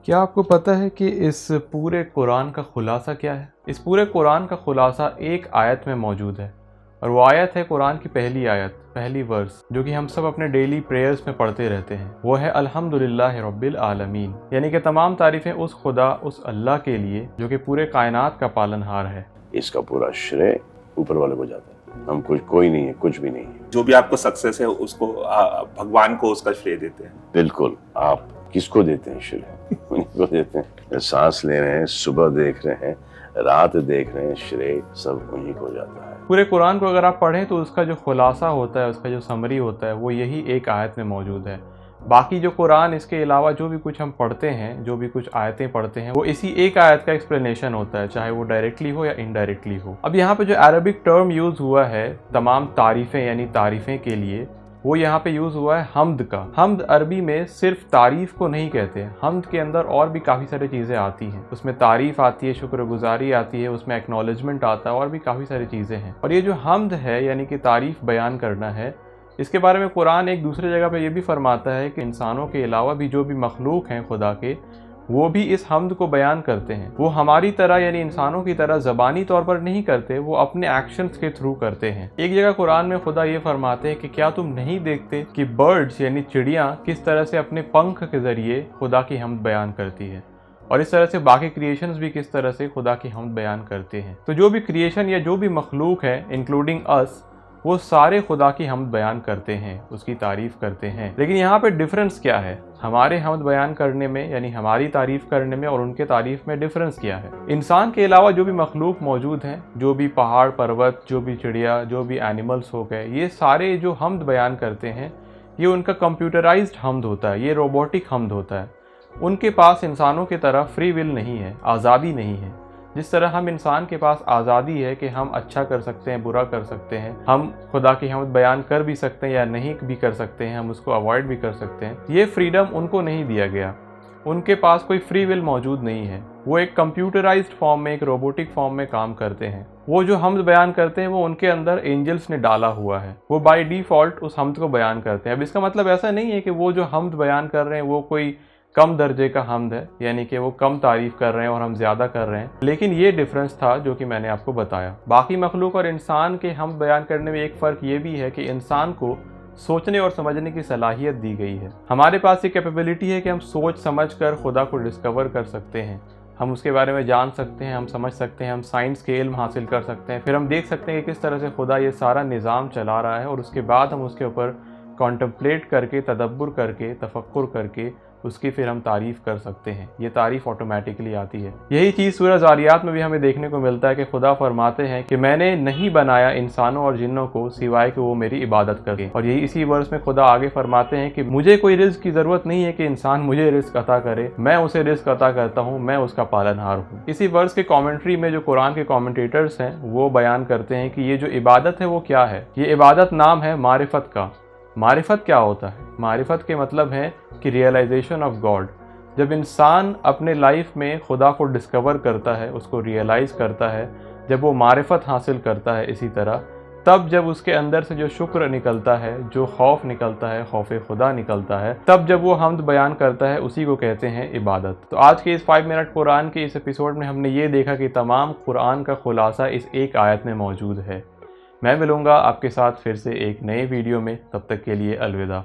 क्या आपको पता है कि इस पूरे कुरान का खुलासा क्या है? इस पूरे कुरान का खुलासा एक आयत में मौजूद है, और वो आयत है कुरान की पहली आयत, पहली वर्स, जो कि हम सब अपने डेली प्रेयर्स में पढ़ते रहते हैं। वो है अल्हम्दुलिल्लाहि रब्बिल आलमीन, यानी कि तमाम तारीफ़ें उस खुदा, उस अल्लाह के लिए जो कि पूरे कायनात का पालनहार है। इसका पूरा श्रेय ऊपर वाले को जाता है। हम कोई नहीं है, कुछ भी नहीं है। जो भी आपको सक्सेस है उसको भगवान को उसका श्रेय देते हैं। बिल्कुल। आप किसको देते हैं श्रेय? उन्हीं को देते हैं। सांस ले रहे हैं, सुबह देख रहे हैं, रात देख रहे हैं, श्रेय सब उन्हीं को जाता है। पूरे कुरान को अगर आप पढ़ें तो उसका जो खुलासा होता है, उसका जो समरी होता है, वो यही एक आयत में मौजूद है। बाकी जो कुरान, इसके अलावा जो भी कुछ हम पढ़ते हैं, जो भी कुछ आयतें पढ़ते हैं, वो इसी एक आयत का एक्सप्लेनेशन होता है, चाहे वो डायरेक्टली हो या इनडायरेक्टली हो। अब यहाँ पे जो अरबिक टर्म यूज़ हुआ है तमाम तारीफ़ें यानी तारीफ़ें के लिए, वो यहाँ पे यूज़ हुआ है हम्द का। हम्द अरबी में सिर्फ तारीफ़ को नहीं कहते हैं, हम्द के अंदर और भी काफ़ी सारी चीज़ें आती हैं। उसमें तारीफ़ आती है, शुक्रगुजारी आती है, उसमें एक्नॉलेजमेंट आता है, और भी काफ़ी सारी चीज़ें हैं। और ये जो हम्द है यानी कि तारीफ़ बयान करना है, इसके बारे में कुरान एक दूसरे जगह पे ये भी फरमाता है कि इंसानों के अलावा भी जो भी मखलूक हैं खुदा के, वो भी इस हम्द को बयान करते हैं। वो हमारी तरह यानी इंसानों की तरह ज़बानी तौर पर नहीं करते, वो अपने एक्शंस के थ्रू करते हैं। एक जगह कुरान में खुदा ये फरमाते हैं कि क्या तुम नहीं देखते कि बर्ड्स यानी चिड़ियाँ किस तरह से अपने पंख के ज़रिए खुदा की हम्द बयान करती है, और इस तरह से बाकी क्रिएशंस भी किस तरह से खुदा की हम्द बयान करते हैं। तो जो भी क्रिएशन या जो भी मखलूक है इंक्लूडिंग अस, वो सारे खुदा की हम्द बयान करते हैं, उसकी तारीफ़ करते हैं। लेकिन यहाँ पे डिफरेंस क्या है हमारे हम्द बयान करने में यानी हमारी तारीफ़ करने में और उनके तारीफ़ में डिफरेंस क्या है? इंसान के अलावा जो भी मखलूक मौजूद हैं, जो भी पहाड़ पर्वत, जो भी चिड़िया, जो भी एनिमल्स हो गए, ये सारे जो हम्द बयान करते हैं, ये उनका कंप्यूटराइज्ड हम्द होता है, ये रोबोटिक हम्द होता है। उनके पास इंसानों की तरह फ्री विल नहीं है, आज़ादी नहीं है। जिस तरह हम इंसान के पास आज़ादी है कि हम अच्छा कर सकते हैं, बुरा कर सकते हैं, हम खुदा की हम्द बयान कर भी सकते हैं या नहीं भी कर सकते हैं, हम उसको अवॉइड भी कर सकते हैं, ये फ्रीडम उनको नहीं दिया गया। उनके पास कोई फ्री विल मौजूद नहीं है। वो एक कंप्यूटराइज्ड फॉर्म में, एक रोबोटिक फॉर्म में काम करते हैं। वो जो हम्द बयान करते हैं वो उनके अंदर एंजल्स ने डाला हुआ है, वो बाय डिफ़ॉल्ट उस हम्द को बयान करते हैं। अब इसका मतलब ऐसा नहीं है कि वो जो हम्द बयान कर रहे हैं वो कोई कम दर्जे का हम्द है, यानी कि वो कम तारीफ़ कर रहे हैं और हम ज़्यादा कर रहे हैं। लेकिन ये डिफरेंस था जो कि मैंने आपको बताया। बाकी मखलूक और इंसान के हम्द बयान करने में एक फ़र्क ये भी है कि इंसान को सोचने और समझने की सलाहियत दी गई है। हमारे पास ये कैपेबिलिटी है कि हम सोच समझ कर खुदा को डिस्कवर कर सकते हैं, हम उसके बारे में जान सकते हैं, हम समझ सकते हैं, हम साइंस के इल्म हासिल कर सकते हैं। फिर हम देख सकते हैं कि किस तरह से खुदा ये सारा निज़ाम चला रहा है, और उसके बाद हम उसके ऊपर कॉन्टम्पलेट करके, तदब्बुर करके, तफक्कुर करके उसकी फिर हम तारीफ़ कर सकते हैं। ये तारीफ़ ऑटोमेटिकली आती है। यही चीज़ सूरह ज़ारियात में भी हमें देखने को मिलता है कि खुदा फरमाते हैं कि मैंने नहीं बनाया इंसानों और जिन्नों को सिवाय कि वो मेरी इबादत करें। और यही इसी वर्स में खुदा आगे फरमाते हैं कि मुझे कोई रिज़्क़ की ज़रूरत नहीं है कि इंसान मुझे रिज़्क़ अता करे, मैं उसे रिज़्क़ अता करता हूँ, मैं उसका पालनहार हूँ। इसी वर्स के कॉमेंट्री में जो कुरान के कॉमेंटेटर्स हैं वो बयान करते हैं कि ये जो इबादत है वो क्या है। ये इबादत नाम है मारिफत का। मारिफत क्या होता है? मारिफत के मतलब है कि रियलाइजेशन ऑफ गॉड। जब इंसान अपने लाइफ में खुदा को डिस्कवर करता है, उसको रियलाइज़ करता है, जब वो मारिफत हासिल करता है इसी तरह, तब जब उसके अंदर से जो शुक्र निकलता है, जो खौफ निकलता है, खौफ खुदा निकलता है, तब जब वो हम्द बयान करता है, उसी को कहते हैं इबादत। तो आज के इस 5 मिनट कुरान के इस एपिसोड में हमने ये देखा कि तमाम कुरान का खुलासा इस एक आयत में मौजूद है। मैं मिलूँगा आपके साथ फिर से एक नए वीडियो में, तब तक के लिए अलविदा।